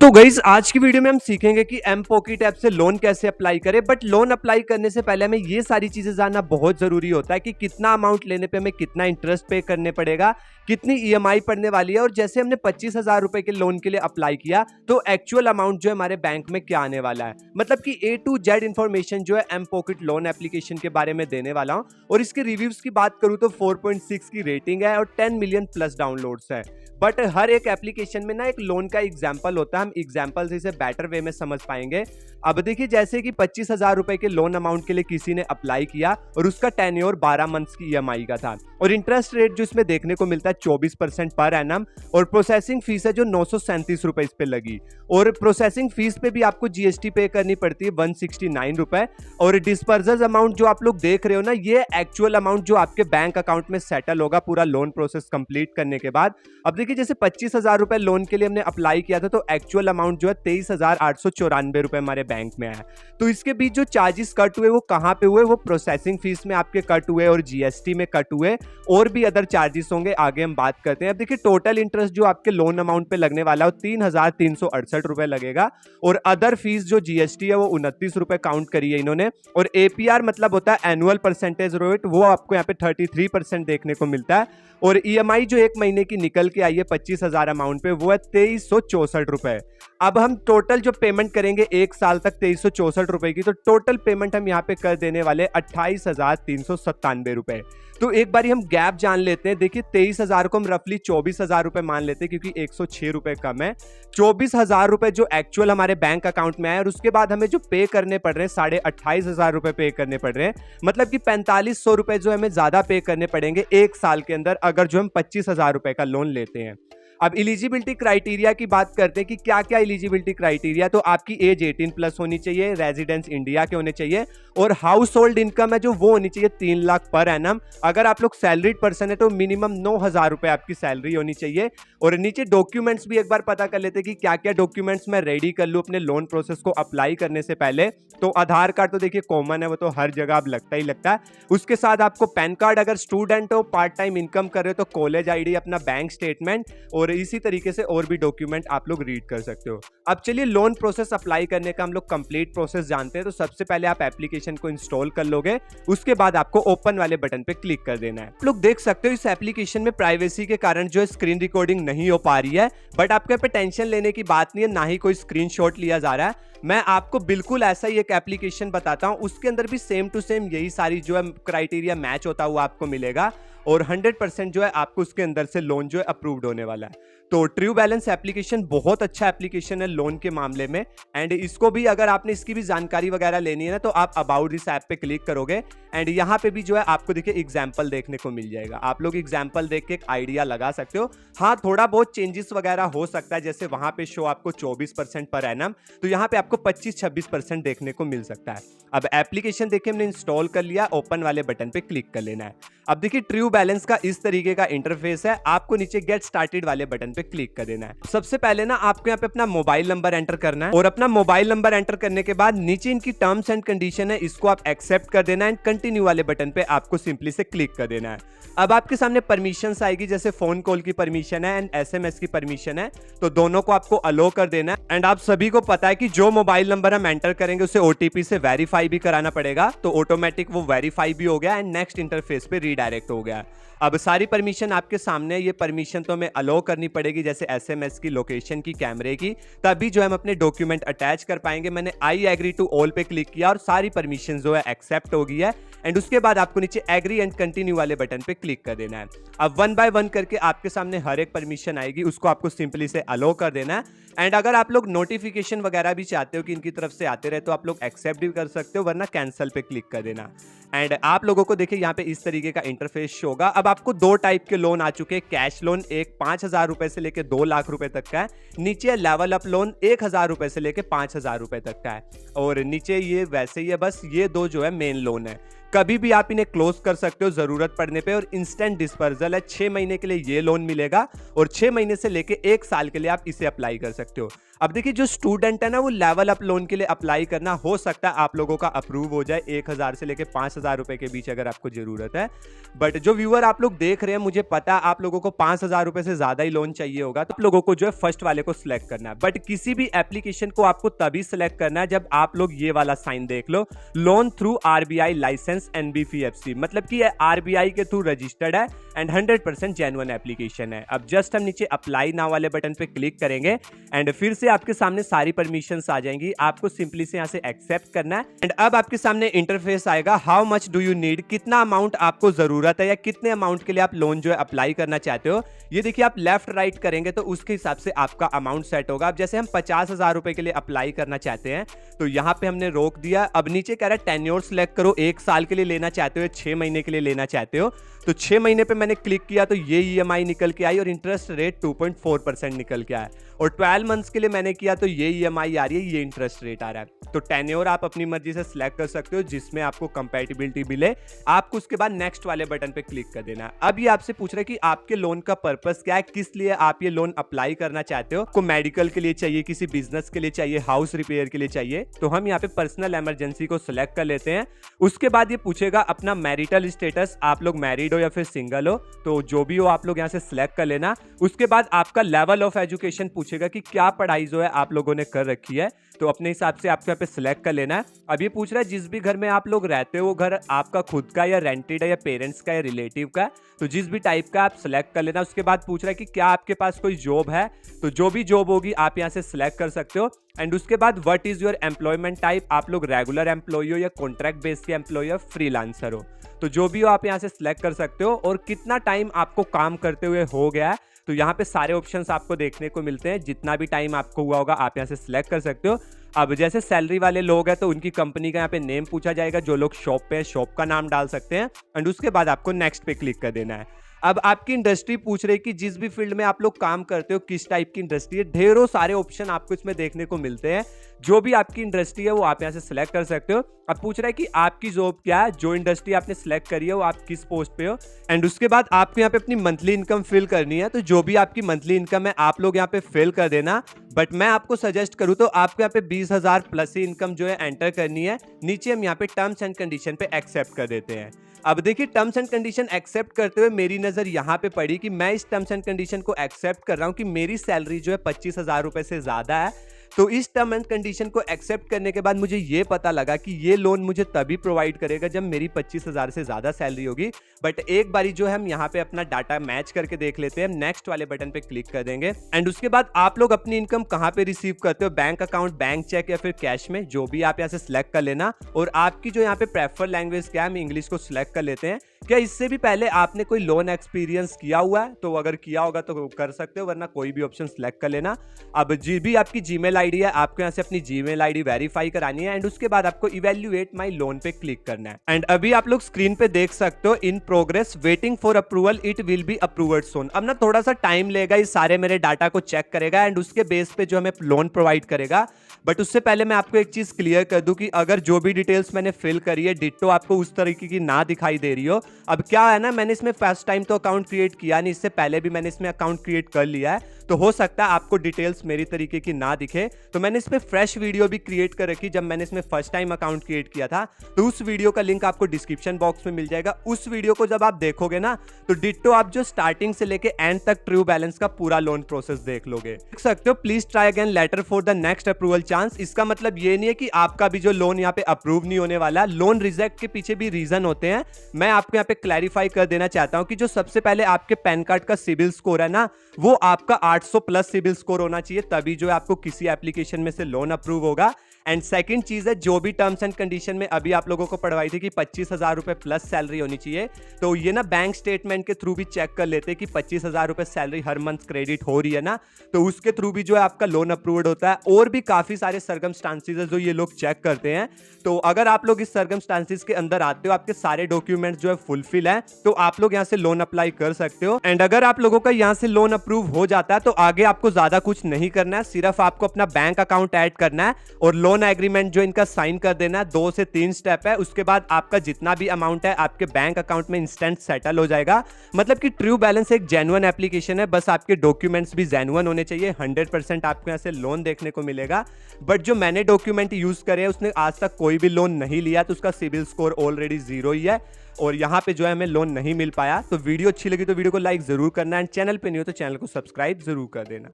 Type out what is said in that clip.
तो गाइस आज की वीडियो में हम सीखेंगे कि एम पॉकेट ऐप से लोन कैसे अप्लाई करें। बट लोन अप्लाई करने से पहले हमें ये सारी चीजें जानना बहुत जरूरी होता है कि कितना अमाउंट लेने पे हमें कितना इंटरेस्ट पे करने पड़ेगा, कितनी ईएमआई पड़ने वाली है, और जैसे हमने 25,000 रुपए के लोन के लिए अप्लाई किया तो एक्चुअल अमाउंट जो है हमारे बैंक में क्या आने वाला है। मतलब कि A to Z इन्फॉर्मेशन जो है एम पॉकेट लोन एप्लीकेशन के बारे में देने वाला हूं। और इसके रिव्यूज की बात करूं तो 4.6 की रेटिंग है और 10 मिलियन प्लस डाउनलोड्स है। बट हर एक एप्लीकेशन में ना एक लोन का एग्जाम्पल होता है, हम एग्जाम्पल से इसे बेटर वे में समझ पाएंगे। अब देखिए जैसे कि 25,000 रुपए के लोन अमाउंट के लिए किसी ने अप्लाई किया और उसका टेन्योर 12 मंथ्स की ईएमआई का था, और इंटरेस्ट रेट जो इसमें देखने को मिलता है 24% पर एनम, और प्रोसेसिंग फीस है जो 937 रुपए इस पे लगी, और प्रोसेसिंग फीस पे भी आपको जीएसटी पे करनी पड़ती है 169 रुपए। और डिस्पर्सल अमाउंट जो आप लोग देख रहे हो ना, ये एक्चुअल अमाउंट जो आपके बैंक अकाउंट में सेटल होगा पूरा लोन प्रोसेस कंप्लीट करने के बाद। अब देखिए जैसे 25,000 रुपए लोन के लिए हमने अप्लाई किया था तो एक्चुअल अमाउंट जो है 23,894 रुपए हमारे बैंक में आया। तो इसके बीच जो चार्जेस कट हुए वो कहां पे हुए, वो प्रोसेसिंग फीस में आपके कट हुए और जीएसटी में कट हुए, और भी अदर चार्जेस होंगे, आगे हम बात करते हैं। अब देखिए टोटल इंटरेस्ट जो आपके लोन अमाउंट पे लगने वाला है 3,368 रुपए लगेगा, और अदर फीस जो जीएसटी है वो 29 रुपए काउंट करी है इन्होंने, और एपीआर मतलब होता है एनुअल परसेंटेज रेट, वो आपको यहाँ पे 33% देखने को मिलता है। और ईएमआई जो एक महीने की निकल के आई है 25,000 अमाउंट पे वो है 2364 रुपए। अब हम टोटल जो पेमेंट करेंगे एक साल तक 2364 रुपए की, तो टोटल पेमेंट हम यहाँ पे कर देने वाले 28,397 रुपए। तो एक बार हम गैप जान लेते हैं। देखिए 23,000 को हम रफली 24,000 रुपए मान लेते हैं क्योंकि 106 रुपए कम है। 24,000 रुपए जो एक्चुअल हमारे बैंक अकाउंट में आए, और उसके बाद हमें जो पे करने पड़ रहे हैं 28,500 रुपए पे करने पड़ रहे हैं, मतलब कि 4500 रुपए जो हमें ज्यादा पे करने पड़ेंगे एक साल के अंदर अगर जो हम 25,000 रुपए का लोन लेते हैं। अब एलिजिबिलिटी क्राइटेरिया की बात करते हैं कि क्या क्या एलिजिबिलिटी क्राइटेरिया, तो आपकी एज 18 प्लस होनी चाहिए, रेजिडेंस इंडिया के होने चाहिए, और हाउस होल्ड इनकम है जो वो होनी चाहिए 3 लाख पर एनम। अगर आप लोग सैलरीड पर्सन है तो मिनिमम 9,000 रुपए आपकी सैलरी होनी चाहिए। और नीचे डॉक्यूमेंट्स भी एक बार पता कर लेते हैं कि क्या क्या डॉक्यूमेंट्स मैं रेडी कर लूं अपने लोन प्रोसेस को अप्लाई करने से पहले। तो आधार कार्ड तो देखिए कॉमन है, वो तो हर जगह अब लगता ही लगता है। उसके साथ आपको पैन कार्ड, अगर स्टूडेंट हो, पार्ट टाइम इनकम कर रहे हो तो कॉलेज आईडी, अपना बैंक स्टेटमेंट, और इसी तरीके से और भी डॉक्यूमेंट आप लोग रीड कर सकते हो। अब चलिए लोन प्रोसेस अप्लाई करने का हम लोग कंप्लीट प्रोसेस जानते हैं। तो सबसे पहले आप एप्लीकेशन को इंस्टॉल कर लोगे, उसके बाद आपको ओपन वाले बटन पे क्लिक कर देना है। आप लोग देख सकते हो इस एप्लीकेशन में प्राइवेसी के कारण जो है स्क्रीन रिकॉर्डिंग नहीं हो पा रही है, बट आपके पे टेंशन लेने की बात नहीं है, ना ही कोई स्क्रीनशॉट लिया जा रहा है। मैं आपको बिल्कुल ऐसा ही एक एप्लीकेशन बताता हूं, उसके अंदर भी सेम टू सेम यही सारी जो है क्राइटेरिया मैच होता हुआ आपको मिलेगा, और 100% जो है आपको उसके अंदर से लोन जो है अप्रूव्ड होने वाला है। तो ट्रू बैलेंस एप्लीकेशन बहुत अच्छा एप्लीकेशन है लोन के मामले में, एंड इसको भी अगर आपने इसकी भी जानकारी वगैरह लेनी है ना तो आप अबाउट दिस ऐप पे क्लिक करोगे, एंड यहाँ पे भी जो है आपको देखिए एग्जाम्पल देखने को मिल जाएगा। आप लोग एग्जाम्पल देख के एक आइडिया लगा सकते हो। हाँ, थोड़ा बहुत चेंजेस वगैरह हो सकता है, जैसे वहां पे शो आपको 24% पर एनम, तो यहाँ पे आपको 25-26% देखने को मिल सकता है। अब एप्लीकेशन देखिए हमने इंस्टॉल कर लिया, ओपन वाले बटन पे क्लिक कर लेना है। अब देखिए ट्रू बैलेंस का इस तरीके का इंटरफेस है, आपको नीचे गेट स्टार्टेड वाले बटन पे क्लिक कर देना है। सबसे पहले ना आपको यहाँ पे अपना मोबाइल नंबर एंटर करना है, और अपना मोबाइल नंबर एंटर करने के बाद नीचे इनकी टर्म्स एंड कंडीशन है, इसको आप एक्सेप्ट कर देना है, एंड कंटिन्यू वाले बटन पे आपको सिंपली से क्लिक कर देना है। अब आपके सामने परमिशंस आएगी, जैसे फोन कॉल की परमिशन है एंड एसएमएस की परमिशन है, तो दोनों को आपको अलो कर देना है। एंड आप सभी को पता है कि जो मोबाइल नंबर हम एंटर करेंगे उसे ओटीपी से वेरीफाई भी कराना पड़ेगा, तो ऑटोमेटिक वो वेरीफाई भी हो गया एंड नेक्स्ट इंटरफेस पे रीडायरेक्ट हो गया। अब सारी परमिशन आपके सामने, ये परमिशन तो हमें अलो करनी पड़ेगी, जैसे एसएमएस की, लोकेशन की, कैमरे की, तभी जो हम अपने डॉक्यूमेंट अटैच कर पाएंगे। मैंने आई एग्री टू ऑल पे क्लिक किया और सारी परमिशन जो है एक्सेप्ट हो गई है, एंड उसके बाद आपको नीचे एग्री एंड कंटिन्यू वाले बटन पे क्लिक कर देना है। अब 1 बाय 1 करके आपके सामने हर एक परमिशन आएगी, उसको आपको सिंपली से अलो कर देना है। एंड अगर आप लोग नोटिफिकेशन वगैरह भी चाहते हो कि इनकी तरफ से आते रहे तो आप लोग एक्सेप्ट भी कर सकते हो, वरना कैंसिल पे क्लिक कर देना। एंड आप लोगों को देखिए यहाँ पे इस तरीके का इंटरफेस शो होगा। अब आपको 2 टाइप के लोन आ चुके हैं, कैश लोन एक 5,000 रुपए से लेके 2 लाख रुपए तक का है, नीचे लेवल अप लोन 1,000 रुपए से लेके 5,000 रुपए तक का है, और नीचे ये वैसे ही है, बस ये 2 जो है मेन लोन है। कभी भी आप इन्हें क्लोज कर सकते हो जरूरत पड़ने पे, और इंस्टेंट डिस्पर्सल है। 6 महीने के लिए ये लोन मिलेगा और 6 महीने से लेके 1 साल के लिए आप इसे अप्लाई कर सकते हो। अब देखिए जो स्टूडेंट है ना, वो लेवल अप लोन के लिए अप्लाई करना, हो सकता है आप लोगों का अप्रूव हो जाए 1000 से लेके 5000 रुपए के बीच अगर आपको जरूरत है। बट जो व्यूअर आप लोग देख रहे हैं, मुझे पता है आप लोगों को 5000 रुपए से ज्यादा ही लोन चाहिए होगा, तो आप लोगों को जो है फर्स्ट वाले को सिलेक्ट करना है। बट किसी भी एप्लीकेशन को आपको तभी सिलेक्ट करना है जब आप लोग ये वाला साइन देख लो, loan through RBI license NBFC, मतलब कि आरबीआई के थ्रू रजिस्टर्ड है एंड 100% जेन्युइन एप्लीकेशन है। अब जस्ट हम नीचे अप्लाई नाउ वाले बटन पे क्लिक करेंगे एंड फिर से आपके सामने सारी परमिशंस आ जाएंगी। आपको सिंपली से यहाँ से एक्सेप्ट करना है एंड अब आपके सामने इंटरफेस आएगा, how much do you need, कितना अमाउंट आपको जरूरत है या कितने अमाउंट के लिए आप लोन जो है अप्लाई करना चाहते हो। ये देखिए आप लेफ्ट राइट करेंगे तो उसके हिसाब से आपका अमाउंट सेट होगा। अब जैसे हम 50,000 रुपए के लिए अप्लाई करना चाहते हैं तो यहाँ पे हमने रोक दिया। अब नीचे कह रहा है टेन्योर सिलेक्ट करो, 1 साल के लिए लेना चाहते हो, 6 महीने के लिए लेना चाहते हो। तो 6 महीने पे मैंने क्लिक किया तो ये ईएमआई निकल के आई और इंटरेस्ट रेट 2.4% निकल के आया। और 12 मंथ्स के लिए मैंने किया तो ये ईएमआई आ रही है, ये इंटरेस्ट रेट आ रहा है। तो टेन्योर आप अपनी मर्जी से सिलेक्ट कर सकते हो जिसमें आपको कंपैटिबिलिटी मिले। आपको उसके बाद नेक्स्ट वाले बटन पे क्लिक कर देना है। अब ये आपसे पूछ रहा है कि आपके लोन का पर्पस क्या है, किस लिए आप ये लोन अप्लाई करना चाहते हो। को मेडिकल के लिए चाहिए, किसी बिजनेस के लिए चाहिए, हाउस रिपेयर के लिए चाहिए, तो हम यहाँ पे पर्सनल इमरजेंसी को सिलेक्ट कर लेते हैं। उसके बाद ये पूछेगा अपना मैरिटल स्टेटस, आप लोग मैरिड हो या फिर सिंगल हो, तो जो भी हो आप लोग यहाँ से सिलेक्ट कर लेना। उसके बाद आपका लेवल ऑफ एजुकेशन पूछेगा कि क्या पढ़ाई जो है आप लोगों ने कर रखी है, तो अपने हिसाब से आपको यहाँ पे सिलेक्ट कर लेना है। अब ये पूछ रहा है जिस भी घर में आप लोग रहते हो वो घर आपका खुद का या रेंटेड है या पेरेंट्स का या रिलेटिव का, तो जिस भी टाइप का आप सिलेक्ट कर लेना। उसके बाद पूछ रहा है कि क्या आपके पास कोई जॉब है, तो जो भी जॉब होगी आप यहाँ से सिलेक्ट कर सकते हो। एंड उसके बाद what is your employment type, आप लोग रेगुलर एम्प्लॉय हो या कॉन्ट्रैक्ट बेस्ड के एम्प्लॉय हो, फ्रीलांसर हो, तो जो भी हो आप यहाँ से सिलेक्ट कर सकते हो। और कितना टाइम आपको काम करते हुए हो गया है, तो यहाँ पे सारे ऑप्शंस आपको देखने को मिलते हैं। जितना भी टाइम आपको हुआ होगा आप यहाँ से सिलेक्ट कर सकते हो। अब जैसे सैलरी वाले लोग हैं तो उनकी कंपनी का यहाँ पे नेम पूछा जाएगा, जो लोग शॉप पे हैं शॉप का नाम डाल सकते हैं एंड उसके बाद आपको नेक्स्ट पे क्लिक कर देना है। अब आपकी इंडस्ट्री पूछ रही है कि जिस भी फील्ड में आप लोग काम करते हो किस टाइप की इंडस्ट्री है। ढेरों सारे ऑप्शन आपको इसमें देखने को मिलते हैं, जो भी आपकी इंडस्ट्री है वो आप यहाँ से सिलेक्ट कर सकते हो। अब पूछ रहा है कि आपकी जॉब क्या है, जो इंडस्ट्री आपने सिलेक्ट करी है वो आप किस पोस्ट पे हो, एंड उसके बाद आपको यहाँ पे अपनी मंथली इनकम फिल करनी है। तो जो भी आपकी मंथली इनकम है आप लोग यहाँ पे फिल कर देना। बट मैं आपको सजेस्ट करूँ तो आपको यहाँ पे 20,000 प्लस ही इनकम जो है एंटर करनी है। नीचे हम यहाँ पे टर्म्स एंड कंडीशन पे एक्सेप्ट कर देते हैं। अब देखिए टर्म्स एंड कंडीशन एक्सेप्ट करते हुए मेरी नजर यहाँ पे पड़ी कि मैं इस टर्म्स एंड कंडीशन को एक्सेप्ट कर रहा हूँ कि मेरी सैलरी जो है 25,000 रुपए से ज्यादा है। तो इस टर्म एंड कंडीशन को एक्सेप्ट करने के बाद मुझे ये पता लगा कि ये लोन मुझे तभी प्रोवाइड करेगा जब मेरी 25,000 से ज्यादा सैलरी होगी। बट एक बारी जो है हम यहाँ पे अपना डाटा मैच करके देख लेते हैं। नेक्स्ट वाले बटन पे क्लिक कर देंगे एंड उसके बाद आप लोग अपनी इनकम कहाँ पे रिसीव करते हो, बैंक अकाउंट, बैंक चेक या फिर कैश में, जो भी आप यहाँ से सिलेक्ट कर लेना। और आपकी जो यहाँ पे प्रेफर लैंग्वेज क्या है, हम इंग्लिश को सिलेक्ट कर लेते हैं। क्या इससे भी पहले आपने कोई लोन एक्सपीरियंस किया हुआ है, तो अगर किया होगा तो कर सकते हो, वरना कोई भी ऑप्शन सिलेक्ट कर लेना। अब जी भी आपकी जीमेल आईडी है, आपको यहाँ से अपनी जीमेल आईडी वेरीफाई करानी है एंड उसके बाद आपको इवैल्यूएट माय लोन पे क्लिक करना है। एंड अभी आप लोग स्क्रीन पे देख सकते हो in progress, waiting for approval, it will be approved soon. अब ना थोड़ा सा टाइम लेगा, ये सारे मेरे डाटा को चेक करेगा एंड उसके बेस पे जो हमें लोन प्रोवाइड करेगा। बट उससे पहले मैं आपको एक चीज क्लियर कर दूं कि अगर जो भी डिटेल्स मैंने फिल करी है डिट्टो आपको उस तरीके की ना दिखाई दे रही हो। अब क्या है ना, मैंने इसमें फर्स्ट टाइम तो अकाउंट क्रिएट किया नहीं, इससे पहले भी मैंने इसमें अकाउंट क्रिएट कर लिया है, तो हो सकता है आपको डिटेल्स मेरी तरीके की ना दिखे। तो मैंने इसमें फ्रेश वीडियो भी क्रिएट कर रखी जब मैंने इसमें फर्स्ट टाइम अकाउंट क्रिएट किया था, तो उस वीडियो का लिंक आपको डिस्क्रिप्शन बॉक्स में मिल जाएगा। उस वीडियो को जब आप देखोगे ना तो डिट्टो आप जो स्टार्टिंग से लेके एंड तक ट्रू बैलेंस का पूरा लोन प्रोसेस देख लोगे। देख सकते हो please try again later for the next approval chance. इसका मतलब ये नहीं है कि आपका भी जो लोन यहाँ पे अप्रूव नहीं होने वाला। लोन रिजेक्ट के पीछे भी रीजन होते हैं, मैं आपको यहाँ पे क्लैरिफाई कर देना चाहता हूँ कि जो सबसे पहले आपके पैन कार्ड का सिविल स्कोर है ना, वो आपका 800 प्लस सिविल स्कोर होना चाहिए, तभी जो है आपको किसी एप्लीकेशन में से लोन अप्रूव होगा। एंड सेकंड चीज है, जो भी टर्म्स एंड कंडीशन में अभी आप लोगों को पढ़वाई थी कि 25,000 रुपए प्लस सैलरी होनी चाहिए, तो ये ना बैंक स्टेटमेंट के थ्रू भी चेक कर लेते हैं कि 25,000 रुपए सैलरी हर मंथ क्रेडिट हो रही है ना, तो उसके थ्रू भी जो है आपका लोन अप्रूव्ड होता है। और भी काफी सारे सर्कमस्टांसेस है जो ये लोग चेक करते हैं। तो अगर आप लोग इस सर्कमस्टांसेस के अंदर आते हो, आपके सारे डॉक्यूमेंट्स जो है फुलफिल है, तो आप लोग यहाँ से लोन अप्लाई कर सकते हो। एंड अगर आप लोगों का यहाँ से लोन अप्रूव हो जाता है तो आगे आपको ज्यादा कुछ नहीं करना है, सिर्फ आपको अपना बैंक अकाउंट ऐड करना है और लोन लोन एग्रीमेंट जो इनका साइन कर देना, 2 से 3 स्टेप है। उसके बाद आपका जितना भी अमाउंट है आपके बैंक अकाउंट में इंस्टेंट सेटल हो जाएगा। मतलब कि ट्रू बैलेंस एक जेन्युइन एप्लीकेशन है, बस आपके डॉक्यूमेंट्स भी जेन्युइन होने चाहिए। 100% आपको यहाँ से लोन देखने को मिलेगा। बट जो मैंने डॉक्यूमेंट यूज करे हैं उसने आज तक कोई भी लोन नहीं लिया, तो उसका सिविल स्कोर ऑलरेडी 0 ही है और यहाँ पे जो है हमें लोन नहीं मिल पाया। तो वीडियो अच्छी लगी तो वीडियो को लाइक जरूर करना, एंड चैनल पे नहीं हो तो चैनल को सब्सक्राइब जरूर कर देना।